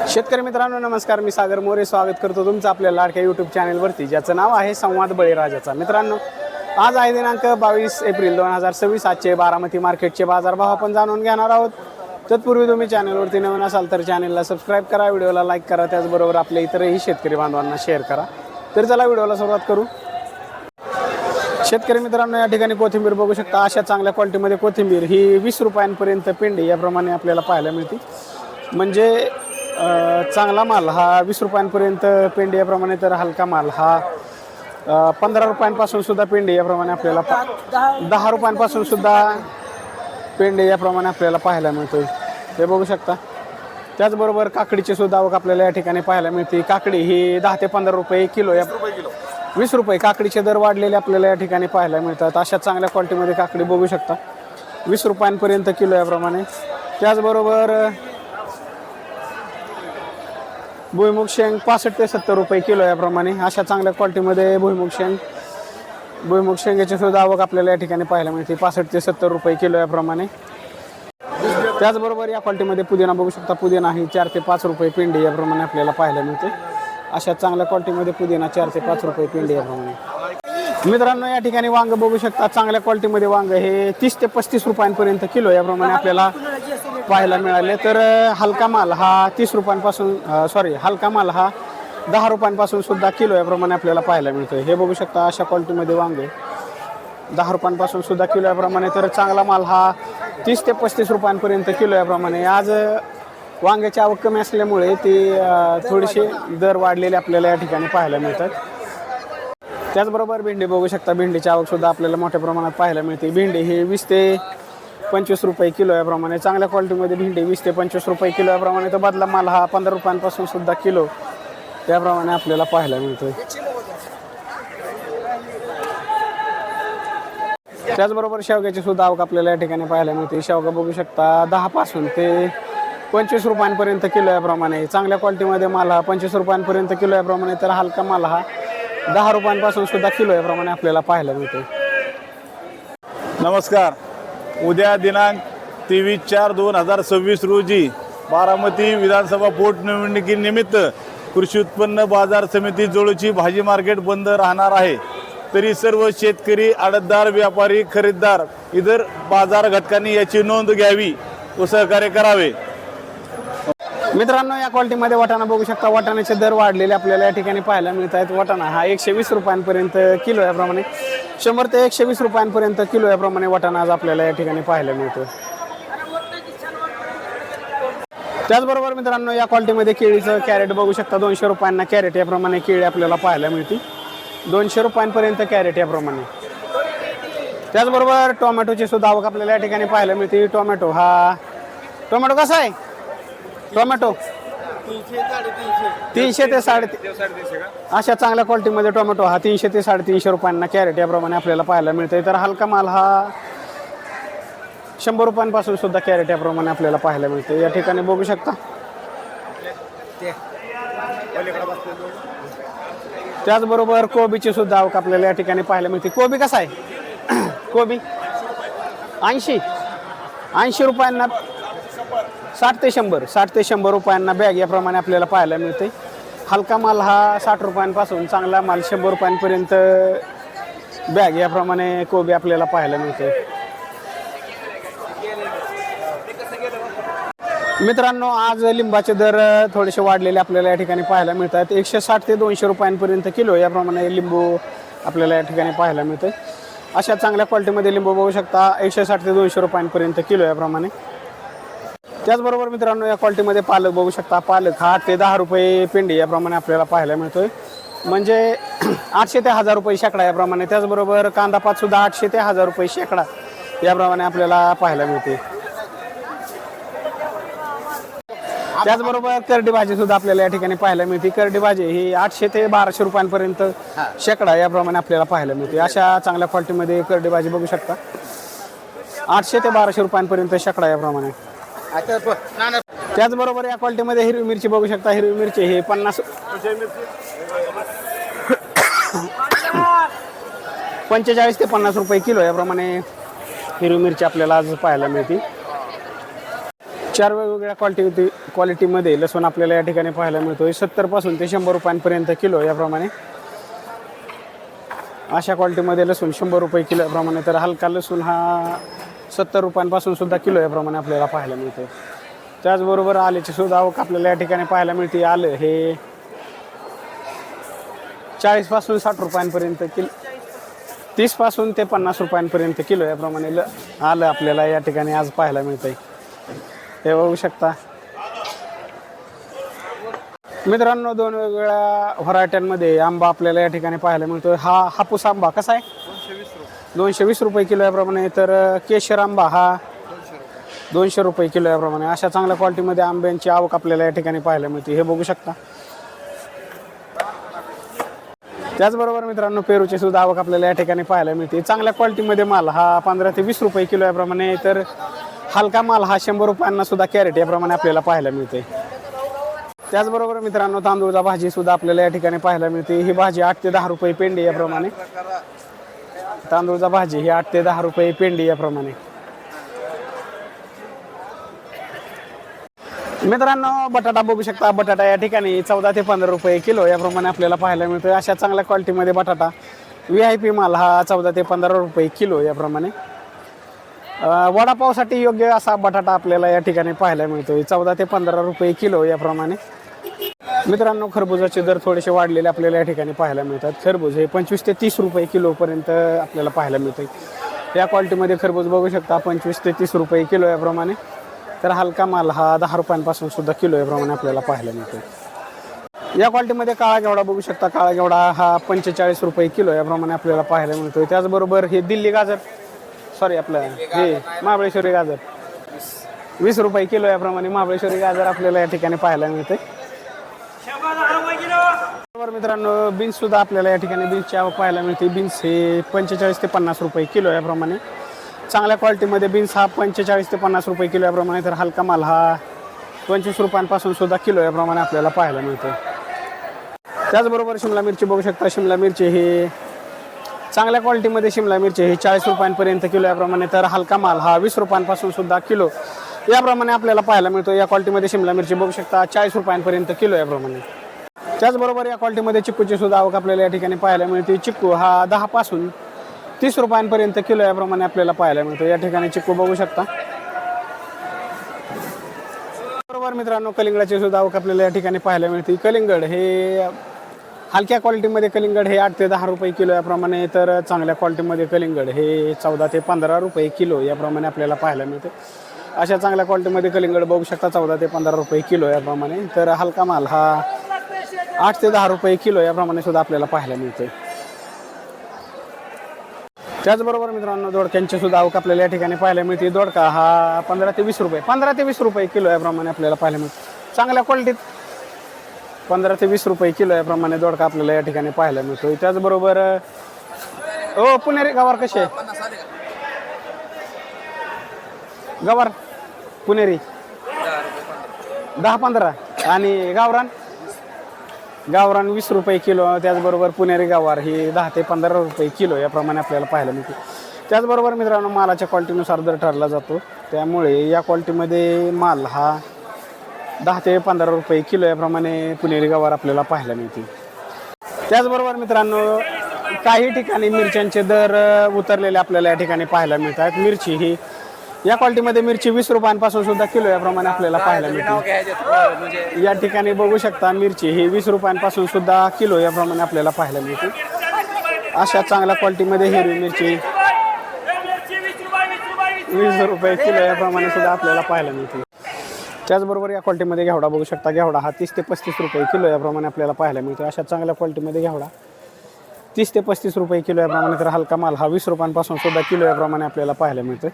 शेतकरी मित्रांनो नमस्कार, मी सागर मोरे स्वागत करतो तुमचं आपल्या लाडक्या यूट्यूब चॅनलवरती, ज्याचं नाव आहे संवाद बळीराजाचा। मित्रांनो, आज आहे दिनांक 22 एप्रिल 2026। आजचे बारामती मार्केटचे बाजारभाव आपण जाणून घेणार आहोत। तत्पूर्वी तुम्ही चॅनलवरती नवीन असाल तर चॅनलला सबस्क्राईब करा, व्हिडिओला लाईक करा, त्याचबरोबर आपल्या इतरही शेतकरी बांधवांना शेअर करा। तर चला व्हिडिओला सुरुवात करू। शेतकरी मित्रांनो, या ठिकाणी कोथिंबीर बघू शकता। अशा चांगल्या क्वालिटीमध्ये कोथिंबीर ही 20 रुपयांपर्यंत पेंडी याप्रमाणे आपल्याला पाहायला मिळते। म्हणजे चांगला माल हा 20 रुपयांपर्यंत पेंडी याप्रमाणे, तर हलका माल हा 15 रुपयांपासून सुद्धा पेंडी याप्रमाणे आपल्याला 10 रुपयांपासून सुद्धा पेंडी याप्रमाणे आपल्याला पाहायला मिळते, हे बघू शकता। त्याचबरोबर काकडीची सुद्धा आवक आपल्याला या ठिकाणी पाहायला मिळते। काकडी ही 10 ते 15 रुपये किलो, 20 रुपये काकडीचे दर वाढलेले आपल्याला या ठिकाणी पाहायला मिळतात। अशा चांगल्या क्वालिटीमध्ये काकडी बघू शकता, 20 रुपयांपर्यंत किलो याप्रमाणे। त्याचबरोबर भुईमुग शेंग 65 ते 70 रुपये किलो याप्रमाणे। अशा चांगल्या क्वालिटीमध्ये भुईमुग शेंगाची सुद्धा आवक आपल्याला या ठिकाणी पाहायला मिळते, 65 ते 70 रुपये किलो याप्रमाणे। त्याचबरोबर या क्वालिटीमध्ये पुदिना बघू शकता, पुदिना ही 4 ते 5 रुपये पेंडी याप्रमाणे आपल्याला पाहायला मिळते। अशा चांगल्या क्वालिटीमध्ये पुदिना 4 ते 5 रुपये पेंडी याप्रमाणे। मित्रांनो, या ठिकाणी वांग बघू शकता, चांगल्या क्वालिटीमध्ये वांग हे 30 ते 35 रुपयांपर्यंत किलो याप्रमाणे आपल्याला पाहायला मिळाले। तर हलका माल हा 30 रुपयांपासून हलका माल हा 10 रुपयांपासून सुद्धा किलो याप्रमाणे आपल्याला पाहायला मिळतो, हे बघू शकता। अशा क्वालिटीमध्ये वांगे 10 रुपयांपासून सुद्धा किलो याप्रमाणे, तर चांगला माल हा 30 ते 35 रुपयांपर्यंत किलो याप्रमाणे। आज वांग्याची आवक कमी असल्यामुळे ती थोडीशी दर वाढलेले आपल्याला या ठिकाणी पाहायला मिळतात। त्याचबरोबर भेंडी बघू शकता, भेंडीची आवक सुद्धा आपल्याला मोठ्या प्रमाणात पाहायला मिळते। भेंडी ही 20 ते 25 रुपये किलो याप्रमाणे। चांगल्या क्वालिटीमध्ये भेंडी 20 ते 25 रुपये किलो याप्रमाणे, तर बदला माल हा 15 रुपयांपासून सुद्धा किलो त्याप्रमाणे आपल्याला पाहायला मिळतोय। त्याचबरोबर शेवग्याची सुद्धा आवक आपल्याला या ठिकाणी पाहायला मिळते। शेवगा बघू शकता 10 पासून ते 25 रुपयांपर्यंत किलो याप्रमाणे। चांगल्या क्वालिटीमध्ये माल हा 25 रुपयांपर्यंत किलो याप्रमाणे, तर हलका माल हा 10 रुपयांपासून सुद्धा किलो याप्रमाणे आपल्याला पाहायला मिळतो। नमस्कार, उद्या दिनांक 23/4/2026 रोजी बारामती विधानसभा पोटनिवडणुकीनिमित्त कृषी उत्पन्न बाजार समिती जोळची भाजी मार्केट बंद राहणार आहे। तरी सर्व शेतकरी, आडतदार, व्यापारी, खरेदीदार इतर बाजार घटकांनी याची नोंद घ्यावी व सहकार्य करावे। मित्रांनो, या क्वालिटीमध्ये वाटाणा बघू शकता, वाटाण्याचे दर वाढलेले आपल्याला या ठिकाणी पाहायला मिळत आहेत। वाटाणा हा 120 रुपयांपर्यंत किलो याप्रमाणे, 100 ते 120 रुपयांपर्यंत किलो याप्रमाणे वाटाणा आज आपल्याला या ठिकाणी पाहायला मिळतो। त्याचबरोबर मित्रांनो, या क्वालिटीमध्ये केळीचं कॅरेट बघू शकता, 200 रुपयांना कॅरेट याप्रमाणे केळी आपल्याला पाहायला मिळते, 200 रुपयांपर्यंत कॅरेट याप्रमाणे। त्याचबरोबर टोमॅटोची सुद्धा आवक आपल्याला या ठिकाणी पाहायला मिळते। टोमॅटो कसा आहे? टोमॅटो 300 ते 350, अशा चांगल्या क्वालिटीमध्ये टोमॅटो हा 300 ते 350 रुपयांना कॅरेट याप्रमाणे आपल्याला पाहायला मिळते। तर हलका माल हा 100 रुपयांपासून सुद्धा कॅरेट याप्रमाणे आपल्याला पाहायला मिळते, या ठिकाणी बघू शकता। त्याचबरोबर कोबीची सुद्धा आवक आपल्याला या ठिकाणी पाहायला मिळते। कोबी कसा आहे? कोबी 80 रुपयांना, 60 ते 100 रुपयांना बॅग याप्रमाणे आपल्याला पाहायला मिळते। हलका माल हा 60 रुपयांपासून, चांगला माल 100 रुपयांपर्यंत बॅग याप्रमाणे कोबी आपल्याला पाहायला मिळते। मित्रांनो, आज लिंबाचे दर थोडेसे वाढलेले आपल्याला या ठिकाणी पाहायला मिळतात। 160 ते 200 रुपयांपर्यंत किलो याप्रमाणे लिंबू आपल्याला या ठिकाणी पाहायला मिळते। अशा चांगल्या क्वालिटीमध्ये लिंबू बघू शकता, 160 ते 200 रुपयांपर्यंत किलो याप्रमाणे। त्याचबरोबर मित्रांनो, या क्वालिटीमध्ये पालक बघू शकता, पालक हा 8 ते 10 रुपये पेंडी याप्रमाणे आपल्याला पाहायला मिळतोय, म्हणजे 800 ते 1000 रुपये शेकडा याप्रमाणे। त्याचबरोबर कांदा पात सुद्धा 800 ते 1000 रुपये शेकडा याप्रमाणे आपल्याला पाहायला मिळते। त्याचबरोबर करडी भाजी सुद्धा आपल्याला या ठिकाणी पाहायला मिळते। करडी भाजी ही 800 ते 1200 रुपयांपर्यंत शेकडा याप्रमाणे आपल्याला पाहायला मिळते। अशा चांगल्या क्वालिटीमध्ये करडी भाजी बघू शकता, 800 ते 1200 रुपयांपर्यंत शेकडा याप्रमाणे। त्याचबरोबर या क्वालिटीमध्ये हिरवी मिरची बघू शकता, हिरवी मिरची हे 45 ते 50 रुपये किलो याप्रमाणे हिरवी मिरची आपल्याला आज पाहायला मिळते। चार वेगवेगळ्या क्वालिटीमध्ये लसूण आपल्याला या ठिकाणी पाहायला मिळतोय. 70 पासून ते 100 रुपयांपर्यंत किलो याप्रमाणे अशा क्वालिटीमध्ये लसूण 100 रुपये किलो याप्रमाणे. तर हलका लसूण हा 70 रुपयांपासून सुद्धा किलो याप्रमाणे आपल्याला पाहायला मिळतोय. त्याचबरोबर आल्याची सुद्धा आवक आपल्याला या ठिकाणी पाहायला मिळते. आलं हे 40 पासून 60 रुपयांपर्यंत किलो, 30 पासून ते 50 रुपयांपर्यंत किलो याप्रमाणे आलं आपल्याला या ठिकाणी आज पाहायला मिळतंय. हे बघू शकता मित्रांनो, दोन वेगवेगळ्या व्हरायट्यांमध्ये आंबा आपल्याला या ठिकाणी पाहायला मिळतो. हा हापूस आंबा कसा आहे? 220 रुपये किलो याप्रमाणे. तर केशर आंबा हा 200 रुपये किलो याप्रमाणे. अशा चांगल्या क्वालिटीमध्ये आंब्यांची आवक आपल्याला या ठिकाणी पाहायला मिळते. हे बघू शकता. त्याचबरोबर मित्रांनो, पेरूची सुद्धा आवक आपल्याला या ठिकाणी पाहायला मिळते. चांगल्या क्वालिटीमध्ये माल हा 15 ते 20 रुपये किलो याप्रमाणे. तर हलका माल हा 100 रुपयांना सुद्धा कॅरेट याप्रमाणे आपल्याला पाहायला मिळते. त्याचबरोबर मित्रांनो, तांदूळचा भाजी सुद्धा आपल्याला या ठिकाणी पाहायला मिळते. ही भाजी 8 ते 10 रुपये पेंडी याप्रमाणे. तांदूळचा भाजी ही 8 ते 10 रुपये पेंडी याप्रमाणे. मित्रांनो, बटाटा बघू शकता. बटाटा या ठिकाणी 14 ते 15 रुपये किलो याप्रमाणे आपल्याला पाहायला मिळतोय. अशा चांगल्या क्वालिटीमध्ये बटाटा VIP माल हा 14 ते 15 रुपये किलो याप्रमाणे. वडापावसाठी योग्य असा बटाटा आपल्याला या ठिकाणी पाहायला मिळतोय. 14 ते 15 रुपये किलो याप्रमाणे. मित्रांनो, खरबुजाचे दर थोडेसे वाढलेले आपल्याला या ठिकाणी पाहायला मिळतात. खरबूज हे 25 ते 30 रुपये किलोपर्यंत आपल्याला पाहायला मिळतंय. या क्वालिटीमध्ये खरबूज बघू शकता 25 ते 30 रुपये किलो याप्रमाणे. तर हलका माल हा 10 रुपयांपासून सुद्धा किलो याप्रमाणे आपल्याला पाहायला मिळतोय. या क्वालिटीमध्ये काळा घेवडा बघू शकता. काळा घेवडा हा 45 रुपये किलो याप्रमाणे आपल्याला पाहायला मिळतोय. त्याचबरोबर हे दिल्ली गाजर, सॉरी आपलं हे महाबळेश्वरी गाजर 20 रुपये किलो याप्रमाणे महाबळेश्वरी गाजर आपल्याला या ठिकाणी पाहायला मिळते. बरोबर मित्रांनो, बीन्स सुद्धा आपल्याला या ठिकाणी बीन्सची आवक पाहायला मिळते. बीन्स हे 45 ते 50 रुपये किलो याप्रमाणे. चांगल्या क्वालिटीमध्ये बीन्स हा 45 ते 50 रुपये किलो याप्रमाणे. तर हलका माल हा 25 रुपयांपासून सुद्धा किलो याप्रमाणे आपल्याला पाहायला मिळतो. त्याचबरोबर शिमला मिरची बघू शकता. शिमला मिरची हे चांगल्या क्वालिटीमध्ये शिमला मिरची हे 40 रुपयांपर्यंत किलो याप्रमाणे. तर हलका माल हा 20 रुपयांपासून सुद्धा किलो याप्रमाणे आपल्याला पाहायला मिळतो. या क्वालिटीमध्ये शिमला मिरची बघू शकता 40 रुपयांपर्यंत किलो याप्रमाणे. त्याचबरोबर या क्वालिटीमध्ये चिक्कूची सुद्धा आवक आपल्याला या ठिकाणी पाहायला मिळते. चिक्कू हा 10 पासून 30 रुपयांपर्यंत किलो याप्रमाणे आपल्याला पाहायला मिळतो. या ठिकाणी चिक्कू बघू शकता. बरोबर मित्रांनो, कलिंगडाची सुद्धा आवक आपल्याला या ठिकाणी पाहायला मिळते. कलिंगड हे हलक्या क्वालिटीमध्ये कलिंगड हे 8 ते 10 रुपये किलो याप्रमाणे. तर चांगल्या क्वालिटीमध्ये कलिंगड हे 14 ते 15 रुपये किलो याप्रमाणे आपल्याला पाहायला मिळते. अशा चांगल्या क्वालिटीमध्ये कलिंगड बघू शकता 14 ते 15 रुपये किलो याप्रमाणे. तर हलका माल हा 8 ते 10 रुपये किलो याप्रमाणे सुद्धा आपल्याला पाहायला मिळते. त्याचबरोबर मित्रांनो, दोडक्यांची सुद्धा आवक आपल्याला या ठिकाणी पाहायला मिळते. दोडका हा 15 ते 20 रुपये किलो याप्रमाणे आपल्याला पाहायला मिळतो. चांगल्या क्वालिटीत 15 ते 20 रुपये किलो याप्रमाणे दोडका आपल्याला या ठिकाणी पाहायला मिळतो. त्याचबरोबर पुणेरी गवार कशी आहे? गवार पुणेरी 10-15 आणि गावरान 20 रुपये किलो. त्याचबरोबर पुणेरी गवार ही 10 ते 15 रुपये किलो याप्रमाणे आपल्याला पाहायला मिळते. त्याचबरोबर मित्रांनो, मालाच्या क्वालिटीनुसार दर ठरला जातो. त्यामुळे या क्वालिटीमध्ये माल हा 10 ते 15 रुपये किलो याप्रमाणे पुणेरी गवार आपल्याला पाहायला मिळते. त्याचबरोबर मित्रांनो, काही ठिकाणी मिरच्यांचे दर उतरलेले आपल्याला या ठिकाणी पाहायला मिळतात. मिरची ही या क्वालिटीमध्ये मिरची 20 रुपयांपासून सुद्धा किलो याप्रमाणे आपल्याला पाहायला मिळते. या ठिकाणी बघू शकता मिरची ही 20 रुपयांपासून सुद्धा किलो याप्रमाणे आपल्याला पाहायला मिळते. अशा चांगल्या क्वालिटीमध्ये हिरवी मिरची 20 रुपये किलो याप्रमाणे सुद्धा आपल्याला पाहायला मिळते. त्याचबरोबर या क्वालिटीमध्ये घेवडा बघू शकता. घेवडा हा 30 ते 35 रुपये किलो याप्रमाणे आपल्याला पाहायला मिळतो. अशा चांगल्या क्वालिटीमध्ये घेवडा 30 ते 35 रुपये किलो याप्रमाणे. तर हलका माल हा 20 रुपयांपासून सुद्धा किलो याप्रमाणे आपल्याला पाहायला मिळतो.